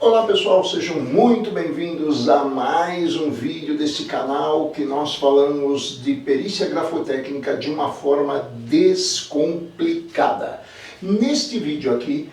Olá pessoal, sejam muito bem-vindos a mais um vídeo desse canal que nós falamos de perícia grafotécnica de uma forma descomplicada. Neste vídeo aqui,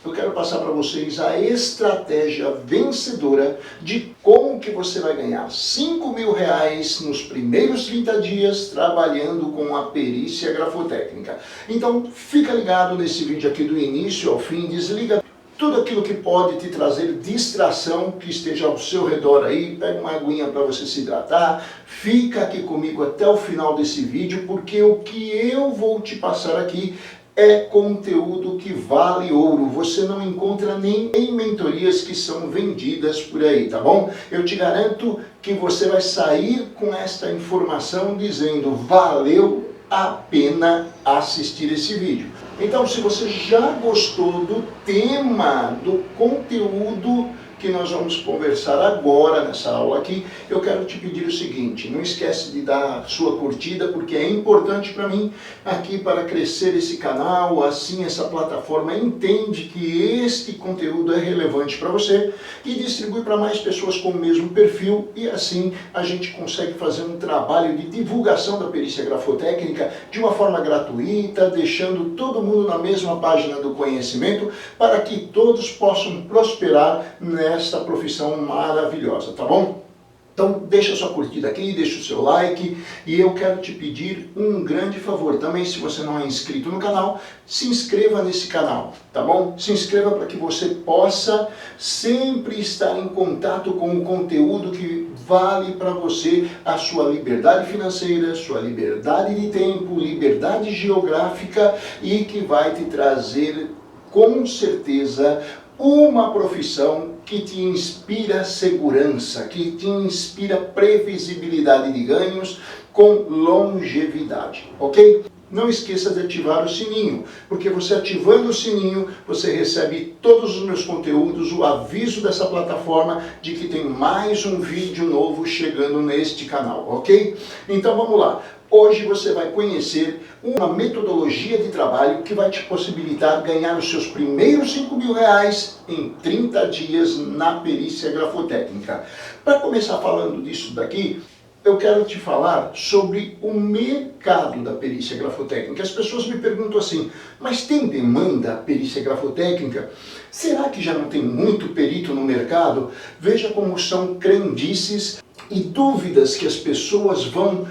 eu quero passar para vocês a estratégia vencedora de como que você vai ganhar R$5.000 nos primeiros 30 dias trabalhando com a perícia grafotécnica. Então fica ligado nesse vídeo aqui do início ao fim, desliga tudo aquilo que pode te trazer distração que esteja ao seu redor aí, pega uma aguinha para você se hidratar, fica aqui comigo até o final desse vídeo, porque o que eu vou te passar aqui é conteúdo que vale ouro. Você não encontra nem em mentorias que são vendidas por aí, tá bom? Eu te garanto que você vai sair com esta informação dizendo: valeu a pena assistir esse vídeo. Então, se você já gostou do tema, do conteúdo que nós vamos conversar agora nessa aula aqui, eu quero te pedir o seguinte: não esquece de dar sua curtida, porque é importante para mim aqui para crescer esse canal, assim essa plataforma entende que este conteúdo é relevante para você e distribui para mais pessoas com o mesmo perfil, e assim a gente consegue fazer um trabalho de divulgação da perícia grafotécnica de uma forma gratuita, deixando todo mundo na mesma página do conhecimento, para que todos possam prosperar nesta profissão maravilhosa, tá bom? Então deixa a sua curtida aqui, deixa o seu like, e eu quero te pedir um grande favor também. Se você não é inscrito no canal, se inscreva nesse canal, tá bom? Se inscreva para que você possa sempre estar em contato com o conteúdo que vale para você a sua liberdade financeira, sua liberdade de tempo, liberdade geográfica, e que vai te trazer com certeza uma profissão que te inspira segurança, que te inspira previsibilidade de ganhos com longevidade, ok? Não esqueça de ativar o sininho, porque você ativando o sininho, você recebe todos os meus conteúdos, o aviso dessa plataforma de que tem mais um vídeo novo chegando neste canal, ok? Então vamos lá. Hoje você vai conhecer uma metodologia de trabalho que vai te possibilitar ganhar os seus primeiros R$5.000 em 30 dias na perícia grafotécnica. Para começar falando disso daqui, eu quero te falar sobre o mercado da perícia grafotécnica. As pessoas me perguntam assim: mas tem demanda a perícia grafotécnica? Será que já não tem muito perito no mercado? Veja como são crendices e dúvidas que as pessoas vão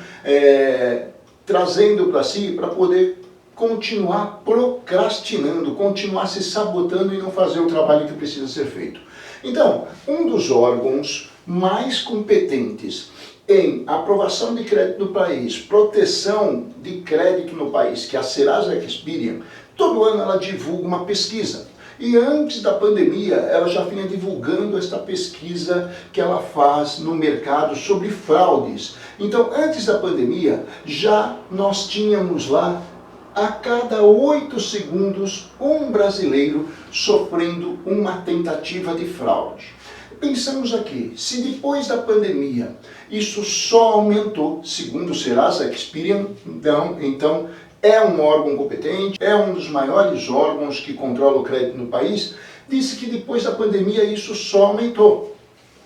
trazendo para si, para poder continuar procrastinando, continuar se sabotando e não fazer o trabalho que precisa ser feito. Então, um dos órgãos mais competentes em aprovação de crédito no país, proteção de crédito no país, que é a Serasa Experian, todo ano ela divulga uma pesquisa. E antes da pandemia, ela já vinha divulgando esta pesquisa que ela faz no mercado sobre fraudes. Então, antes da pandemia, já nós tínhamos lá, a cada 8 segundos, um brasileiro sofrendo uma tentativa de fraude. Pensamos aqui, se depois da pandemia isso só aumentou, segundo o Serasa Experian, então é um órgão competente, é um dos maiores órgãos que controla o crédito no país, disse que depois da pandemia isso só aumentou.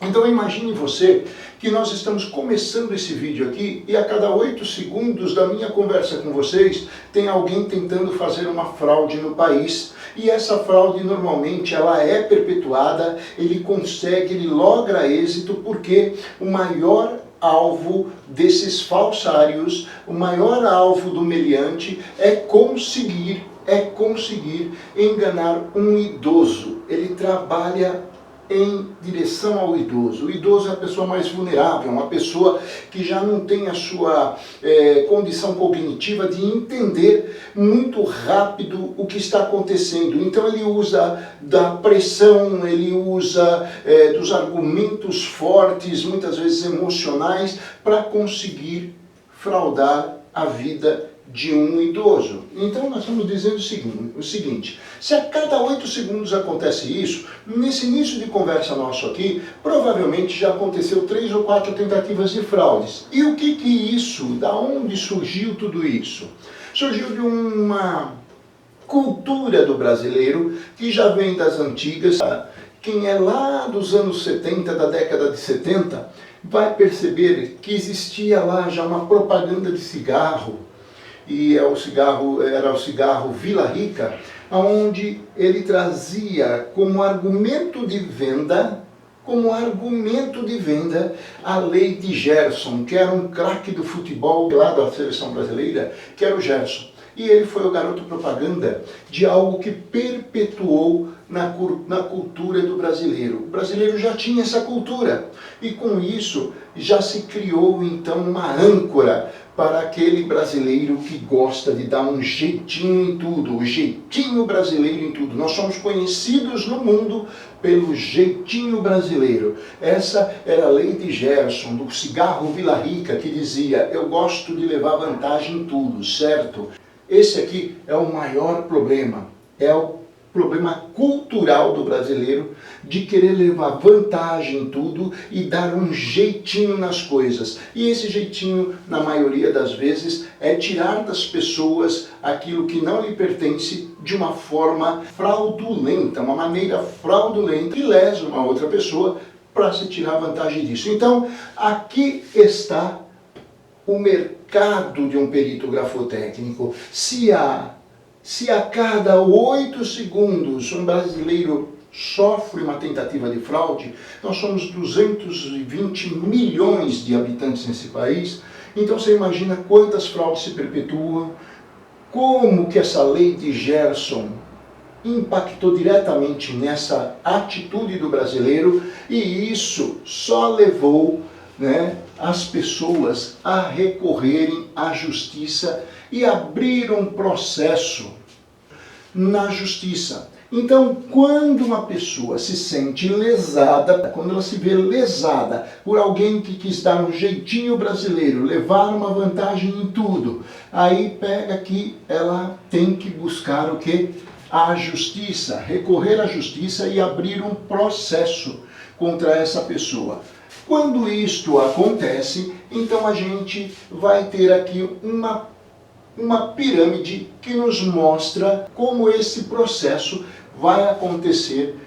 Então imagine você que nós estamos começando esse vídeo aqui e a cada 8 segundos da minha conversa com vocês tem alguém tentando fazer uma fraude no país, e essa fraude normalmente ela é perpetuada, ele logra êxito, porque o maior alvo desses falsários, o maior alvo do meliante é conseguir enganar um idoso. Ele trabalha em direção ao idoso. O idoso é a pessoa mais vulnerável, uma pessoa que já não tem a sua condição cognitiva de entender muito rápido o que está acontecendo. Então ele usa da pressão, ele usa dos argumentos fortes, muitas vezes emocionais, para conseguir fraudar a vida de um idoso. Então nós estamos dizendo o seguinte: se a cada 8 segundos acontece isso, nesse início de conversa nosso aqui, provavelmente já aconteceu 3 ou 4 tentativas de fraudes. E o que isso, da onde surgiu tudo isso? Surgiu de uma cultura do brasileiro que já vem das antigas, quem é lá dos anos 70, da década de 70, vai perceber que existia lá já uma propaganda de cigarro, e era o cigarro Vila Rica, onde ele trazia como argumento de venda a lei de Gerson, que era um craque do futebol lá da seleção brasileira, que era o Gerson. E ele foi o garoto propaganda de algo que perpetuou na cultura do brasileiro. O brasileiro já tinha essa cultura, e com isso já se criou então uma âncora para aquele brasileiro que gosta de dar um jeitinho em tudo, o jeitinho brasileiro em tudo. Nós somos conhecidos no mundo pelo jeitinho brasileiro. Essa era a lei de Gerson, do cigarro Vila Rica, que dizia: eu gosto de levar vantagem em tudo, certo? Esse aqui é o maior problema, é o problema cultural do brasileiro de querer levar vantagem em tudo e dar um jeitinho nas coisas. E esse jeitinho, na maioria das vezes, é tirar das pessoas aquilo que não lhe pertence de uma forma fraudulenta, uma maneira fraudulenta, que lesa uma outra pessoa para se tirar vantagem disso. Então, aqui está o mercado de um perito grafotécnico. Se a cada 8 segundos um brasileiro sofre uma tentativa de fraude, nós somos 220 milhões de habitantes nesse país, então você imagina quantas fraudes se perpetuam, como que essa lei de Gerson impactou diretamente nessa atitude do brasileiro, e isso só levou as pessoas a recorrerem à justiça e abrir um processo na justiça. Então, quando uma pessoa se sente lesada, quando ela se vê lesada por alguém que quis dar um jeitinho brasileiro, levar uma vantagem em tudo, aí pega que ela tem que buscar o quê? A justiça, recorrer à justiça e abrir um processo contra essa pessoa. Quando isto acontece, então a gente vai ter aqui uma pirâmide que nos mostra como esse processo vai acontecer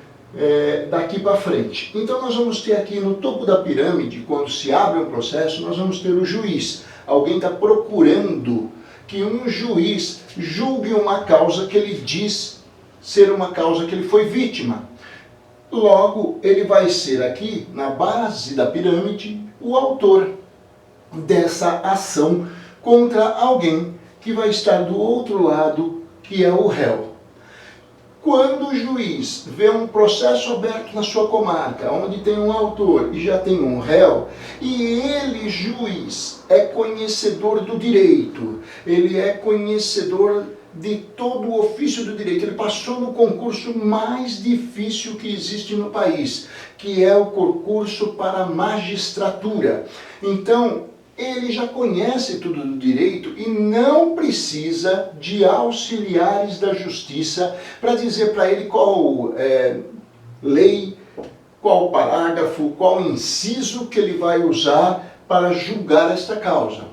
daqui para frente. Então nós vamos ter aqui no topo da pirâmide, quando se abre um processo, nós vamos ter o juiz. Alguém está procurando que um juiz julgue uma causa que ele diz ser uma causa que ele foi vítima. Logo, ele vai ser aqui, na base da pirâmide, o autor dessa ação contra alguém que vai estar do outro lado, que é o réu. Quando o juiz vê um processo aberto na sua comarca, onde tem um autor e já tem um réu, e ele, juiz, é conhecedor do direito, ele é conhecedor de todo o ofício do direito, ele passou no concurso mais difícil que existe no país, que é o concurso para a magistratura. Então, ele já conhece tudo do direito e não precisa de auxiliares da justiça para dizer para ele qual lei, qual parágrafo, qual inciso que ele vai usar para julgar esta causa.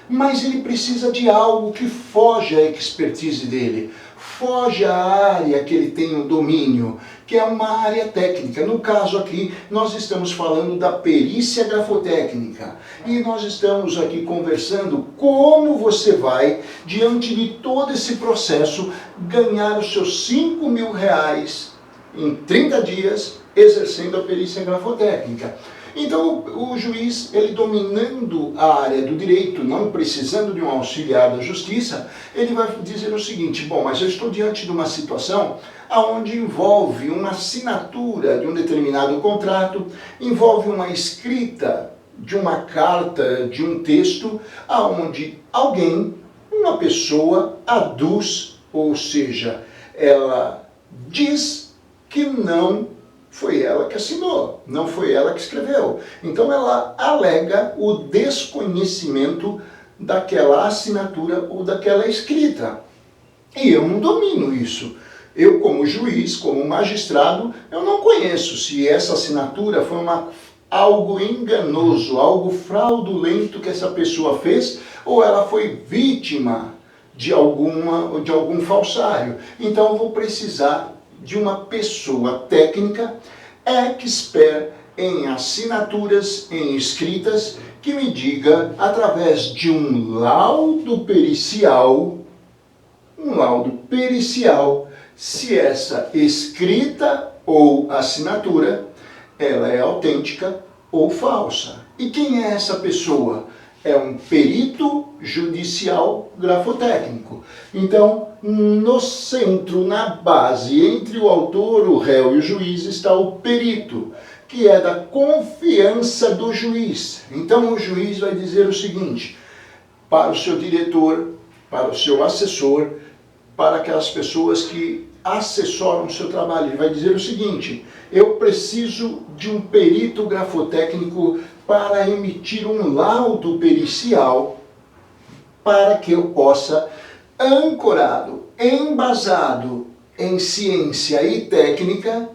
Mas ele precisa de algo que foge à expertise dele, foge à área que ele tem o domínio, que é uma área técnica. No caso aqui, nós estamos falando da perícia grafotécnica. E nós estamos aqui conversando como você vai, diante de todo esse processo, ganhar os seus 5 mil reais em 30 dias, exercendo a perícia grafotécnica. Então, o juiz, ele dominando a área do direito, não precisando de um auxiliar da justiça, ele vai dizer o seguinte: bom, mas eu estou diante de uma situação onde envolve uma assinatura de um determinado contrato, envolve uma escrita de uma carta, de um texto, onde alguém, uma pessoa, aduz, ou seja, ela diz que não foi ela que assinou, não foi ela que escreveu. Então ela alega o desconhecimento daquela assinatura ou daquela escrita. E eu não domino isso. Eu, como juiz, como magistrado, eu não conheço se essa assinatura foi algo enganoso, algo fraudulento que essa pessoa fez, ou ela foi vítima de algum falsário. Então eu vou precisar de uma pessoa técnica expert em assinaturas, em escritas, que me diga, através de um laudo pericial, se essa escrita ou assinatura, ela é autêntica ou falsa. E quem é essa pessoa? É um perito judicial grafotécnico. Então, no centro, na base, entre o autor, o réu e o juiz, está o perito, que é da confiança do juiz. Então, o juiz vai dizer o seguinte, para o seu diretor, para o seu assessor, para aquelas pessoas que assessoram o seu trabalho, ele vai dizer o seguinte, eu preciso de um perito grafotécnico para emitir um laudo pericial para que eu possa, ancorado, embasado em ciência e técnica,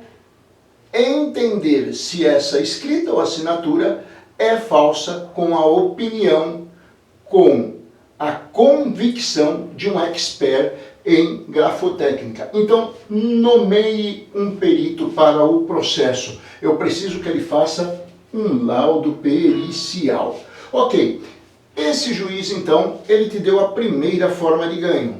entender se essa escrita ou assinatura é falsa com a opinião, com a convicção de um expert em grafotécnica. Então, nomeie um perito para o processo. Eu preciso que ele faça um laudo pericial. Ok, esse juiz, então, ele te deu a primeira forma de ganho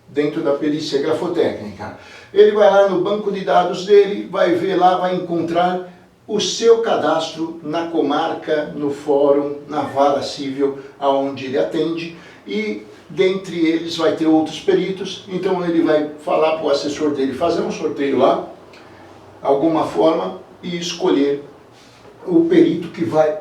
dentro da perícia grafotécnica. Ele vai lá no banco de dados dele, vai ver lá, vai encontrar o seu cadastro na comarca, no fórum, na vara civil, aonde ele atende, e dentre eles vai ter outros peritos, então ele vai falar para o assessor dele fazer um sorteio lá, alguma forma, e escolher o perito que vai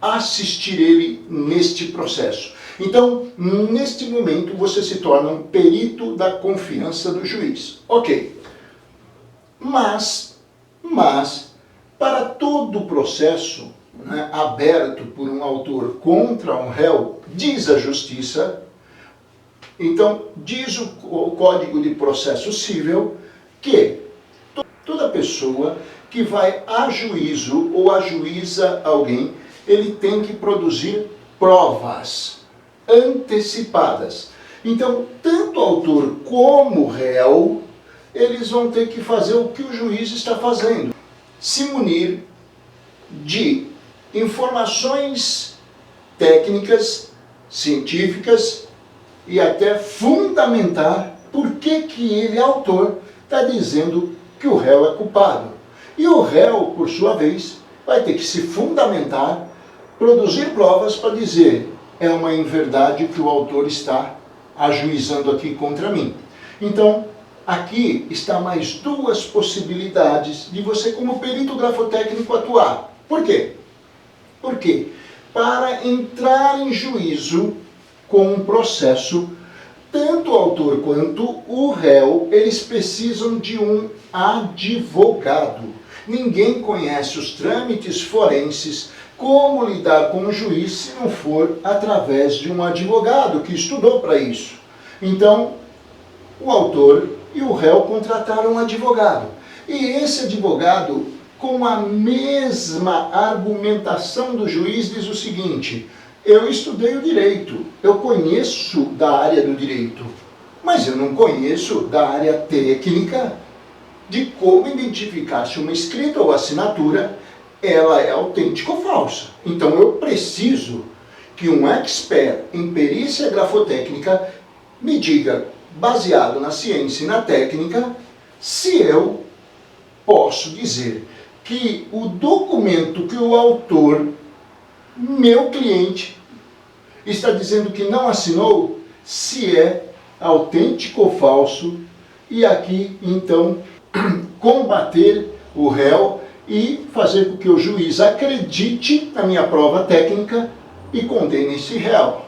assistir ele neste processo. Então, neste momento, você se torna um perito da confiança do juiz. Ok. Mas para todo o processo, né, aberto por um autor contra um réu, diz a justiça, então, diz o Código de Processo Civil que toda pessoa que vai a juízo ou ajuiza alguém, ele tem que produzir provas antecipadas. Então, tanto o autor como o réu, eles vão ter que fazer o que o juiz está fazendo. Se munir de informações técnicas, científicas, e até fundamentar por que ele, autor, está dizendo que o réu é culpado. E o réu, por sua vez, vai ter que se fundamentar, produzir provas para dizer é uma inverdade que o autor está ajuizando aqui contra mim. Então, aqui está mais duas possibilidades de você, como perito grafotécnico, atuar. Por quê? Porque para entrar em juízo com um processo, tanto o autor quanto o réu, eles precisam de um advogado. Ninguém conhece os trâmites forenses, como lidar com o juiz se não for através de um advogado que estudou para isso. Então, o autor e o réu contrataram um advogado. E esse advogado, com a mesma argumentação do juiz, diz o seguinte: eu estudei o direito, eu conheço da área do direito, mas eu não conheço da área técnica de como identificar se uma escrita ou assinatura ela é autêntica ou falsa. Então eu preciso que um expert em perícia grafotécnica me diga, baseado na ciência e na técnica, se eu posso dizer que o documento que o autor, meu cliente, está dizendo que não assinou, se é autêntico ou falso, e aqui, então, combater o réu e fazer com que o juiz acredite na minha prova técnica e condene esse réu.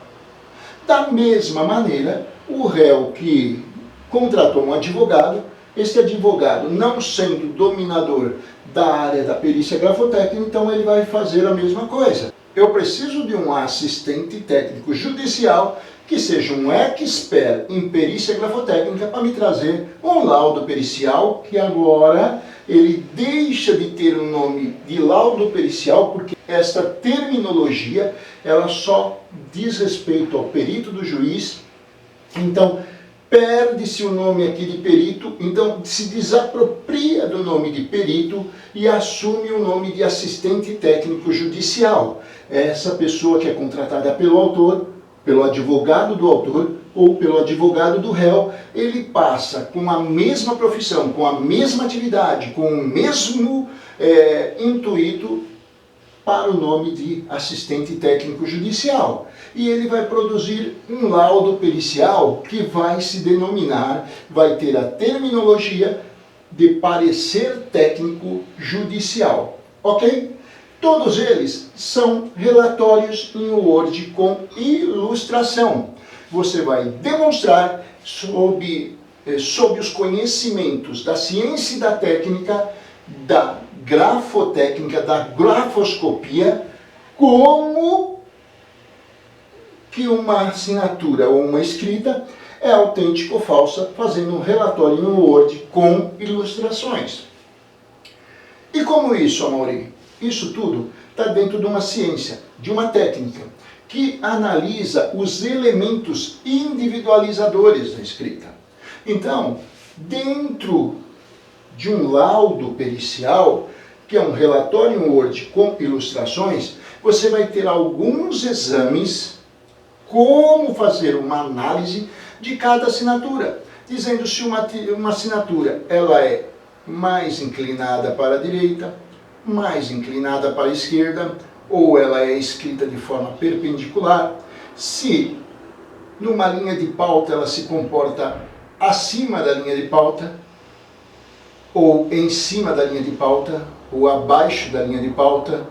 Da mesma maneira, o réu que contratou um advogado, esse advogado, não sendo dominador da área da perícia grafotécnica, então ele vai fazer a mesma coisa. Eu preciso de um assistente técnico judicial que seja um expert em perícia grafotécnica para me trazer um laudo pericial, que agora ele deixa de ter o nome de laudo pericial, porque esta terminologia ela só diz respeito ao perito do juiz. Então, perde-se o nome aqui de perito, então se desapropria do nome de perito e assume o nome de assistente técnico judicial. Essa pessoa que é contratada pelo autor, pelo advogado do autor ou pelo advogado do réu, ele passa com a mesma profissão, com a mesma atividade, com o mesmo intuito para o nome de assistente técnico judicial. E ele vai produzir um laudo pericial que vai se denominar, vai ter a terminologia de parecer técnico judicial. Ok? Todos eles são relatórios em Word com ilustração. Você vai demonstrar sob os conhecimentos da ciência e da técnica, da grafotécnica, da grafoscopia, como que uma assinatura ou uma escrita é autêntica ou falsa, fazendo um relatório no Word com ilustrações. E como isso, Amaury? Isso tudo está dentro de uma ciência, de uma técnica, que analisa os elementos individualizadores da escrita. Então, dentro de um laudo pericial, que é um relatório em Word com ilustrações, você vai ter alguns exames, como fazer uma análise de cada assinatura, dizendo se uma assinatura ela é mais inclinada para a direita, mais inclinada para a esquerda, ou ela é escrita de forma perpendicular, se numa linha de pauta ela se comporta acima da linha de pauta, ou em cima da linha de pauta, ou abaixo da linha de pauta,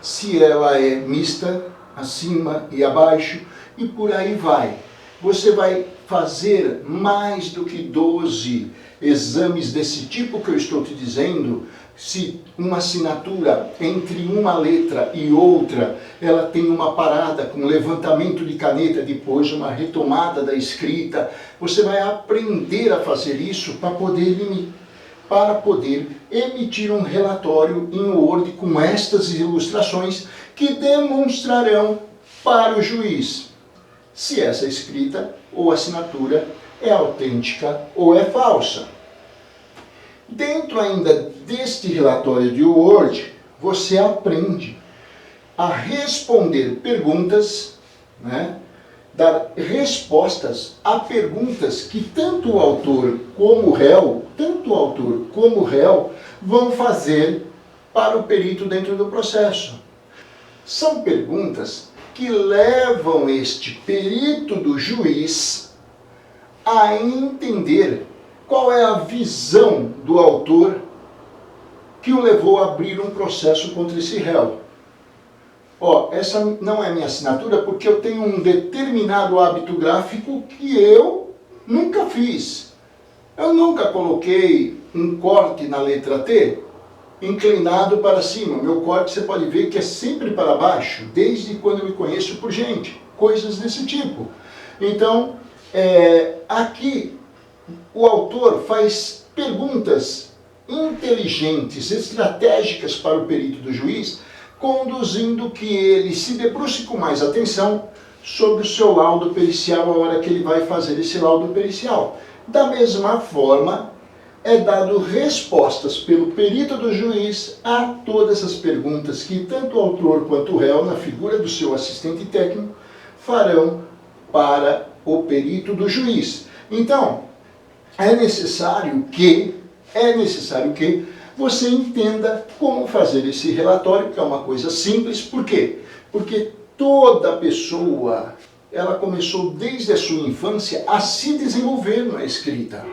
se ela é mista, acima e abaixo, e por aí vai. Você vai fazer mais do que 12 exames desse tipo que eu estou te dizendo. Se uma assinatura entre uma letra e outra, ela tem uma parada com levantamento de caneta, depois uma retomada da escrita, você vai aprender a fazer isso para poder emitir um relatório em Word com estas ilustrações que demonstrarão para o juiz se essa escrita ou assinatura é autêntica ou é falsa. Dentro ainda deste relatório de Word, você aprende a responder perguntas, dar respostas a perguntas que tanto o autor como o réu vão fazer para o perito dentro do processo. São perguntas que levam este perito do juiz a entender qual é a visão do autor que o levou a abrir um processo contra esse réu. Essa não é minha assinatura porque eu tenho um determinado hábito gráfico que eu nunca fiz. Eu nunca coloquei um corte na letra T inclinado para cima. Meu corte você pode ver que é sempre para baixo, desde quando eu me conheço por gente. Coisas desse tipo. Então, aqui o autor faz perguntas inteligentes, estratégicas para o perito do juiz, conduzindo que ele se debruce com mais atenção sobre o seu laudo pericial a hora que ele vai fazer esse laudo pericial. Da mesma forma, é dado respostas pelo perito do juiz a todas as perguntas que tanto o autor quanto o réu, na figura do seu assistente técnico, farão para o perito do juiz. Então, é necessário que você entenda como fazer esse relatório, que é uma coisa simples. Por quê? Porque toda pessoa, ela começou desde a sua infância a se desenvolver na escrita.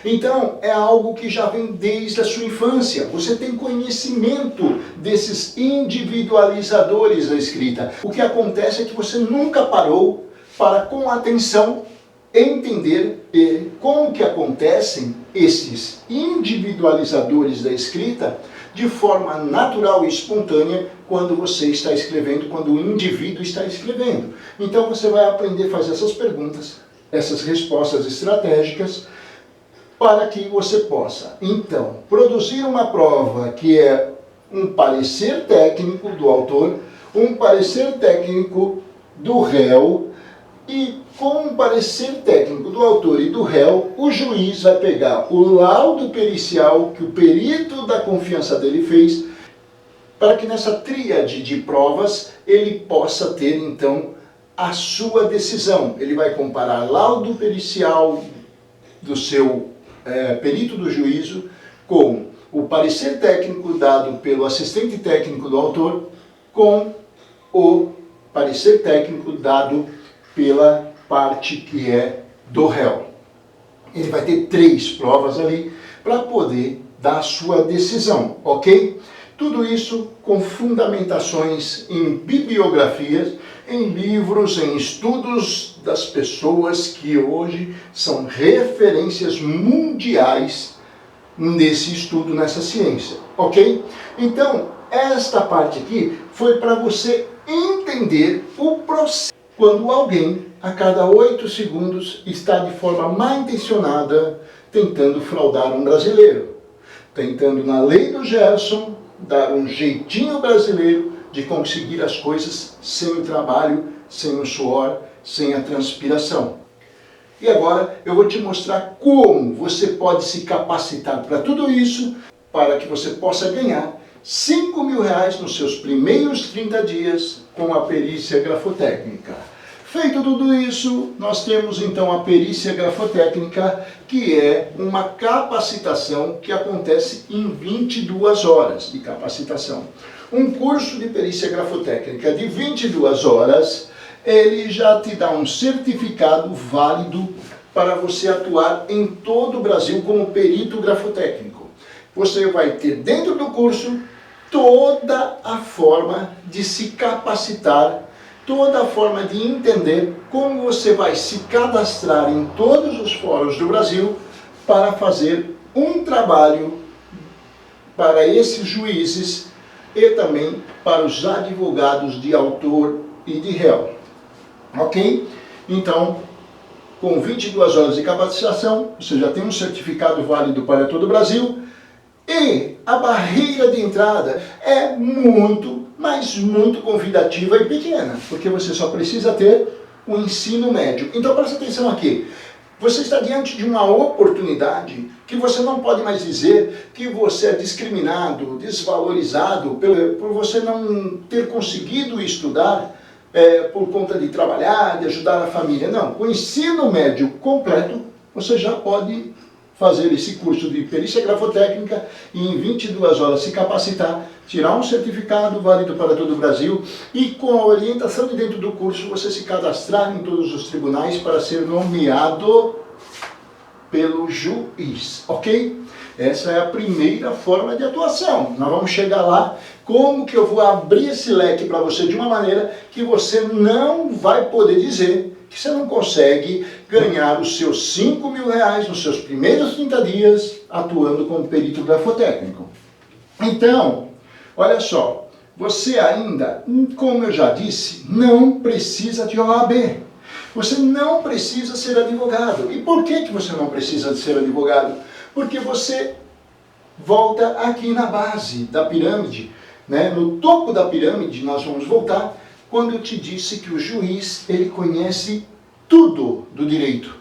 Então, é algo que já vem desde a sua infância. Você tem conhecimento desses individualizadores da escrita. O que acontece é que você nunca parou para, com atenção, entender como que acontecem esses individualizadores da escrita de forma natural e espontânea quando você está escrevendo, quando o indivíduo está escrevendo. Então você vai aprender a fazer essas perguntas, essas respostas estratégicas, para que você possa, então, produzir uma prova que é um parecer técnico do autor, um parecer técnico do réu, E com o parecer técnico do autor e do réu, o juiz vai pegar o laudo pericial que o perito da confiança dele fez, para que nessa tríade de provas ele possa ter então a sua decisão. Ele vai comparar laudo pericial do seu perito do juízo com o parecer técnico dado pelo assistente técnico do autor com o parecer técnico dado pela parte que é do réu. Ele vai ter 3 provas ali para poder dar a sua decisão, ok? Tudo isso com fundamentações em bibliografias, em livros, em estudos das pessoas que hoje são referências mundiais nesse estudo, nessa ciência, ok? Então, esta parte aqui foi para você entender o processo. Quando alguém, a cada 8 segundos, está de forma mal intencionada tentando fraudar um brasileiro, tentando, na lei do Gerson, dar um jeitinho brasileiro de conseguir as coisas sem o trabalho, sem o suor, sem a transpiração. E agora eu vou te mostrar como você pode se capacitar para tudo isso, para que você possa ganhar 5 mil reais nos seus primeiros 30 dias com a perícia grafotécnica. Feito tudo isso, nós temos então a perícia grafotécnica, que é uma capacitação que acontece em 22 horas de capacitação. Um curso de perícia grafotécnica de 22 horas, ele já te dá um certificado válido para você atuar em todo o Brasil como perito grafotécnico. Você vai ter dentro do curso toda a forma de se capacitar, toda a forma de entender como você vai se cadastrar em todos os fóruns do Brasil para fazer um trabalho para esses juízes e também para os advogados de autor e de réu. Ok? Então, com 22 horas de capacitação, você já tem um certificado válido para todo o Brasil e a barreira de entrada é muito, mas muito convidativa e pequena, porque você só precisa ter o ensino médio. Então presta atenção aqui, você está diante de uma oportunidade que você não pode mais dizer que você é discriminado, desvalorizado por você não ter conseguido estudar por conta de trabalhar, de ajudar a família. Não, com o ensino médio completo você já pode fazer esse curso de perícia grafotécnica e em 22 horas se capacitar, tirar um certificado válido para todo o Brasil e com a orientação de dentro do curso você se cadastrar em todos os tribunais para ser nomeado pelo juiz, ok? Essa é a primeira forma de atuação. Nós vamos chegar lá, como que eu vou abrir esse leque para você de uma maneira que você não vai poder dizer que você não consegue ganhar os seus 5 mil reais nos seus primeiros 30 dias atuando como perito grafotécnico. Então, olha só, você ainda, como eu já disse, não precisa de OAB. Você não precisa ser advogado. E por que você não precisa de ser advogado? Porque você volta aqui na base da pirâmide, né? No topo da pirâmide nós vamos voltar quando eu te disse que o juiz, ele conhece tudo do direito.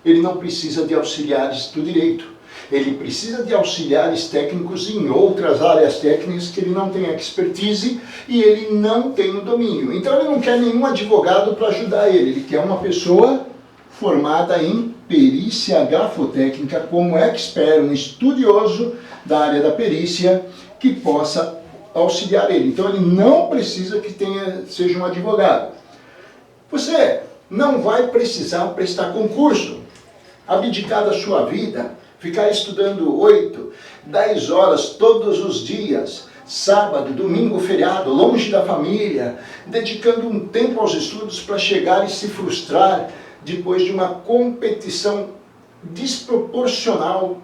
Ele não precisa de auxiliares do direito. Ele precisa de auxiliares técnicos em outras áreas técnicas que ele não tem expertise e ele não tem o domínio. Então ele não quer nenhum advogado para ajudar ele. Ele quer uma pessoa formada em perícia grafotécnica como expert, um estudioso da área da perícia que possa auxiliar ele. Então ele não precisa que seja um advogado. Você não vai precisar prestar concurso, abdicar da sua vida, ficar estudando 8, 10 horas todos os dias, sábado, domingo, feriado, longe da família, dedicando um tempo aos estudos para chegar e se frustrar depois de uma competição desproporcional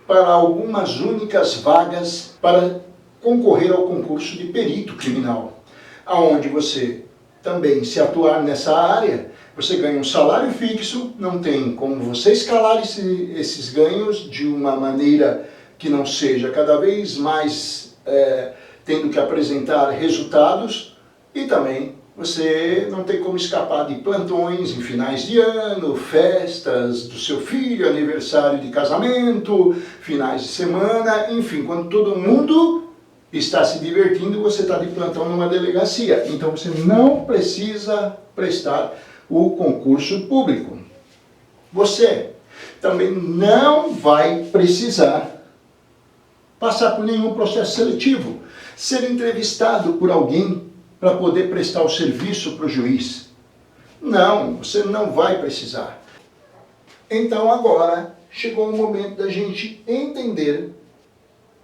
para algumas únicas vagas para concorrer ao concurso de perito criminal, aonde você também, se atuar nessa área, você ganha um salário fixo, não tem como você escalar esses ganhos de uma maneira que não seja cada vez mais tendo que apresentar resultados, e também Você não tem como escapar de plantões em finais de ano, festas do seu filho, aniversário de casamento, finais de semana, enfim, quando todo mundo está se divertindo, você está de plantão numa delegacia. Então você não precisa prestar o concurso público. Você também não vai precisar passar por nenhum processo seletivo, ser entrevistado por alguém para poder prestar o serviço para o juiz. Não, você não vai precisar. Então agora chegou o momento da gente entender.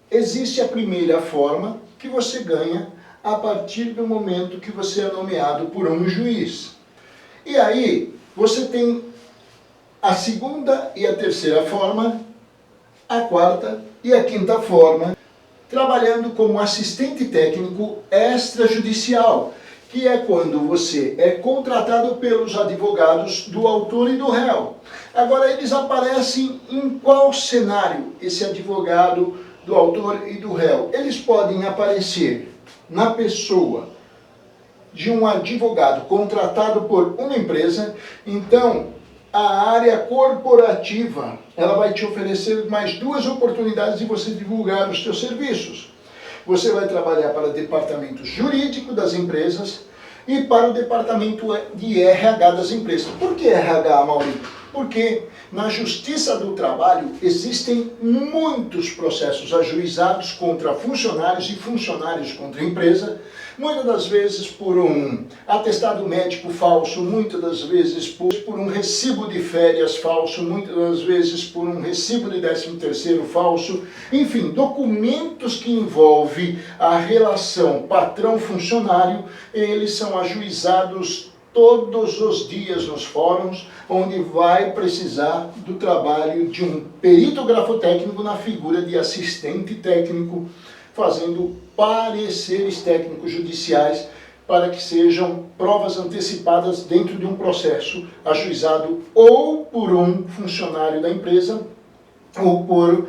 Existe a primeira forma que você ganha a partir do momento que você é nomeado por um juiz. E aí você tem a segunda e a terceira forma, a quarta e a quinta forma, trabalhando como assistente técnico extrajudicial, que é quando você é contratado pelos advogados do autor e do réu. Agora, eles aparecem em qual cenário, esse advogado do autor e do réu? Eles podem aparecer na pessoa de um advogado contratado por uma empresa. Então, a área corporativa, ela vai te oferecer mais duas oportunidades de você divulgar os seus serviços. Você vai trabalhar para o departamento jurídico das empresas e para o departamento de RH das empresas. Por que RH, Maurício? Porque na Justiça do Trabalho existem muitos processos ajuizados contra funcionários e funcionários contra a empresa, muitas das vezes por um atestado médico falso, muitas das vezes por um recibo de férias falso, muitas das vezes por um recibo de 13º falso, enfim, documentos que envolvem a relação patrão-funcionário, eles são ajuizados todos os dias nos fóruns, onde vai precisar do trabalho de um perito grafotécnico na figura de assistente técnico, fazendo pareceres técnicos judiciais para que sejam provas antecipadas dentro de um processo ajuizado ou por um funcionário da empresa ou por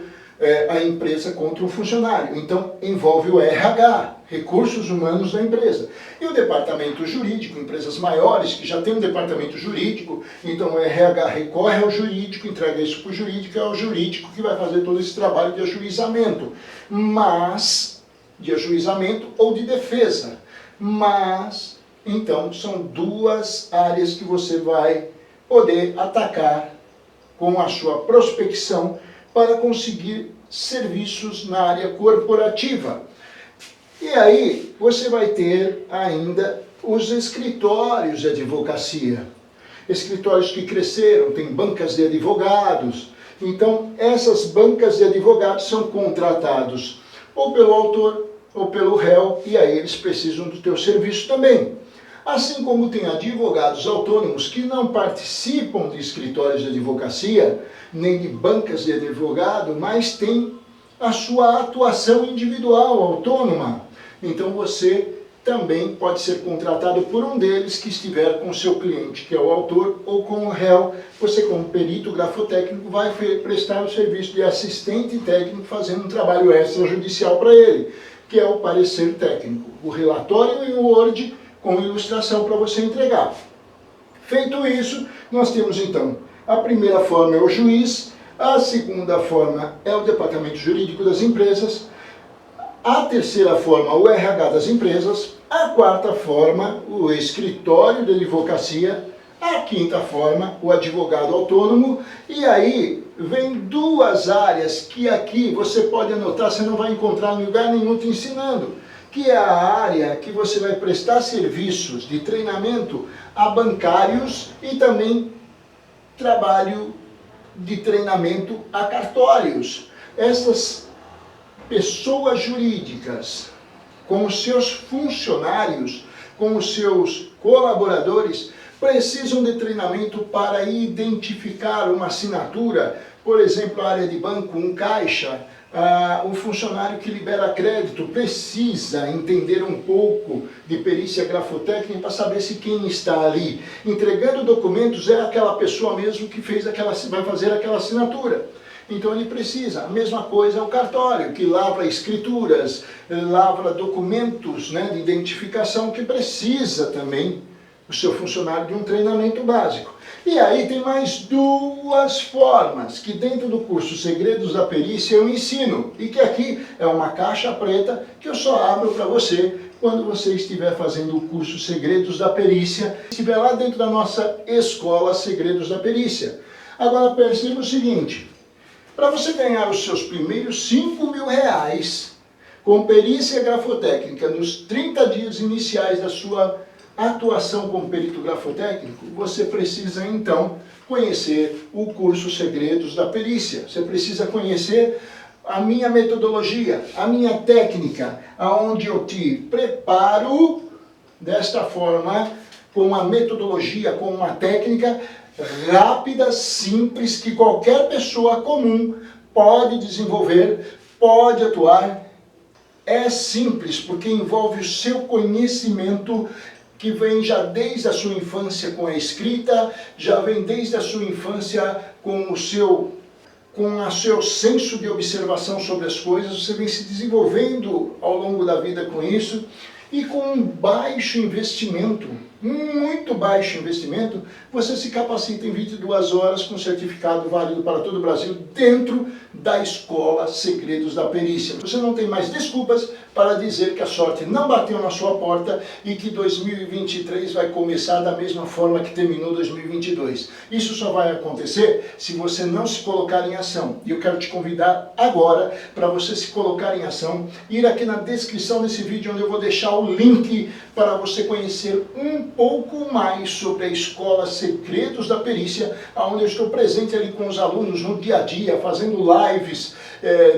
a empresa contra um funcionário. Então, envolve o RH, recursos humanos da empresa. E o departamento jurídico, empresas maiores que já têm um departamento jurídico, então o RH recorre ao jurídico, entrega isso para o jurídico, é o jurídico que vai fazer todo esse trabalho de ajuizamento. Mas, de ajuizamento ou de defesa. Mas, então, são duas áreas que você vai poder atacar com a sua prospecção para conseguir serviços na área corporativa. E aí você vai ter ainda os escritórios de advocacia. Escritórios que cresceram, tem bancas de advogados. Então essas bancas de advogados são contratados ou pelo autor ou pelo réu, e aí eles precisam do teu serviço também. Assim como tem advogados autônomos que não participam de escritórios de advocacia, nem de bancas de advogado, mas tem a sua atuação individual, autônoma. Então você também pode ser contratado por um deles que estiver com o seu cliente, que é o autor, ou com o réu. Você, como perito grafotécnico, vai prestar o serviço de assistente técnico, fazendo um trabalho extrajudicial para ele, que é o parecer técnico, o relatório em Word com ilustração para você entregar. Feito isso, nós temos então, a primeira forma é o juiz, a segunda forma é o departamento jurídico das empresas, a terceira forma, o RH das empresas, a quarta forma, o escritório de advocacia, a quinta forma, o advogado autônomo, e aí vem duas áreas que aqui você pode anotar, você não vai encontrar em lugar nenhum te ensinando, que é a área que você vai prestar serviços de treinamento a bancários e também trabalho de treinamento a cartórios. Essas pessoas jurídicas, com os seus funcionários, com os seus colaboradores, precisam de treinamento para identificar uma assinatura, por exemplo, a área de banco, um caixa, o funcionário que libera crédito precisa entender um pouco de perícia grafotécnica para saber se quem está ali entregando documentos é aquela pessoa mesmo que vai fazer aquela assinatura. Então ele precisa. A mesma coisa é o cartório, que lavra escrituras, lavra documentos, né, de identificação, que precisa também o seu funcionário de um treinamento básico. E aí tem mais duas formas que dentro do curso Segredos da Perícia eu ensino, e que aqui é uma caixa preta que eu só abro para você quando você estiver fazendo o curso Segredos da Perícia, estiver lá dentro da nossa escola Segredos da Perícia. Agora perceba o seguinte, para você ganhar os seus primeiros R$5.000 com perícia grafotécnica nos 30 dias iniciais da sua atuação como perito grafotécnico, você precisa então conhecer o curso Segredos da Perícia. Você precisa conhecer a minha metodologia, a minha técnica, aonde eu te preparo desta forma, com uma metodologia, com uma técnica rápida, simples, que qualquer pessoa comum pode desenvolver, pode atuar. É simples, porque envolve o seu conhecimento, que vem já desde a sua infância com a escrita, já vem desde a sua infância com o seu senso de observação sobre as coisas. Você vem se desenvolvendo ao longo da vida com isso, e com um baixo investimento, muito baixo investimento, você se capacita em 22 horas com certificado válido para todo o Brasil dentro da Escola Segredos da Perícia. Você não tem mais desculpas para dizer que a sorte não bateu na sua porta e que 2023 vai começar da mesma forma que terminou 2022. Isso só vai acontecer se você não se colocar em ação. E eu quero te convidar agora para você se colocar em ação, ir aqui na descrição desse vídeo, onde eu vou deixar o link para você conhecer um pouco mais sobre a Escola Segredos da Perícia, onde eu estou presente ali com os alunos no dia a dia, fazendo lives,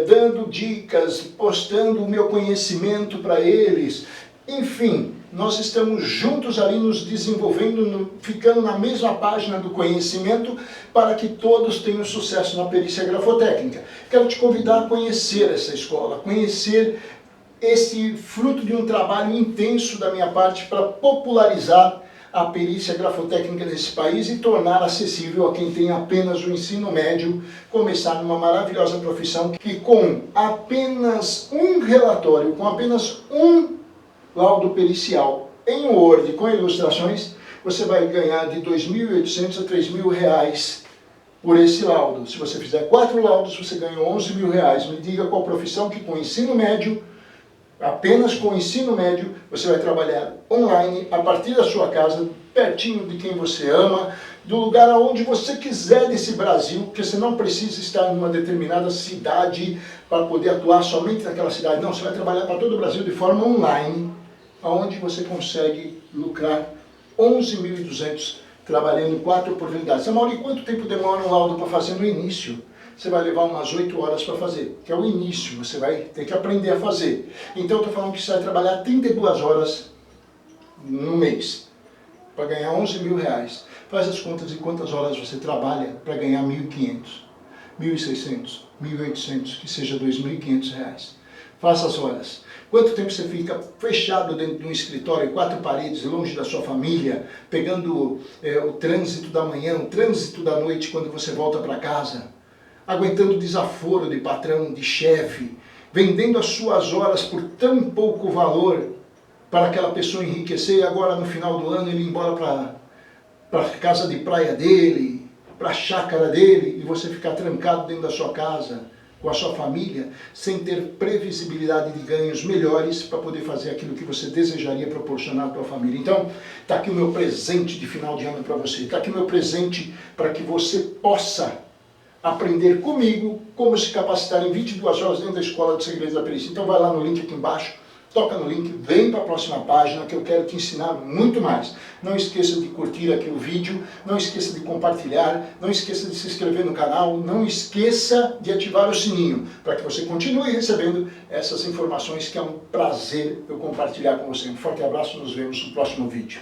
dando dicas, postando o meu conhecimento para eles. Enfim, nós estamos juntos ali nos desenvolvendo, ficando na mesma página do conhecimento, para que todos tenham sucesso na perícia grafotécnica. Quero te convidar a conhecer essa escola, conhecer esse fruto de um trabalho intenso da minha parte para popularizar a perícia grafotécnica nesse país e tornar acessível a quem tem apenas o ensino médio, começar numa maravilhosa profissão que, com apenas um relatório, com apenas um laudo pericial em Word com ilustrações, você vai ganhar de R$2.800 a R$3.000 por esse laudo. Se você fizer 4 laudos, você ganha R$11.000. Me diga qual profissão que com ensino médio, apenas com o ensino médio, você vai trabalhar online, a partir da sua casa, pertinho de quem você ama, do lugar aonde você quiser desse Brasil, porque você não precisa estar numa determinada cidade para poder atuar somente naquela cidade. Não, você vai trabalhar para todo o Brasil de forma online, aonde você consegue lucrar R$11.200 trabalhando em 4 oportunidades. Amaury, quanto tempo demora um laudo para fazer no início? Você vai levar umas 8 horas para fazer, que é o início, você vai ter que aprender a fazer. Então eu estou falando que você vai trabalhar 32 horas no mês, para ganhar R$11.000. Faz as contas de quantas horas você trabalha para ganhar R$1.500, R$1.600, R$1.800, que seja R$2.500. Faça as horas. Quanto tempo você fica fechado dentro de um escritório, 4 paredes, longe da sua família, pegando o trânsito da manhã, o trânsito da noite quando você volta para casa, aguentando desaforo de patrão, de chefe, vendendo as suas horas por tão pouco valor para aquela pessoa enriquecer e agora no final do ano ele ir embora para a casa de praia dele, para a chácara dele, e você ficar trancado dentro da sua casa, com a sua família, sem ter previsibilidade de ganhos melhores para poder fazer aquilo que você desejaria proporcionar para a família. Então, está aqui o meu presente de final de ano para você, está aqui o meu presente para que você possa aprender comigo como se capacitar em 22 horas dentro da Escola de Segredos da Perícia. Então vai lá no link aqui embaixo, toca no link, vem para a próxima página que eu quero te ensinar muito mais. Não esqueça de curtir aqui o vídeo, não esqueça de compartilhar, não esqueça de se inscrever no canal, não esqueça de ativar o sininho, para que você continue recebendo essas informações que é um prazer eu compartilhar com você. Um forte abraço, nos vemos no próximo vídeo.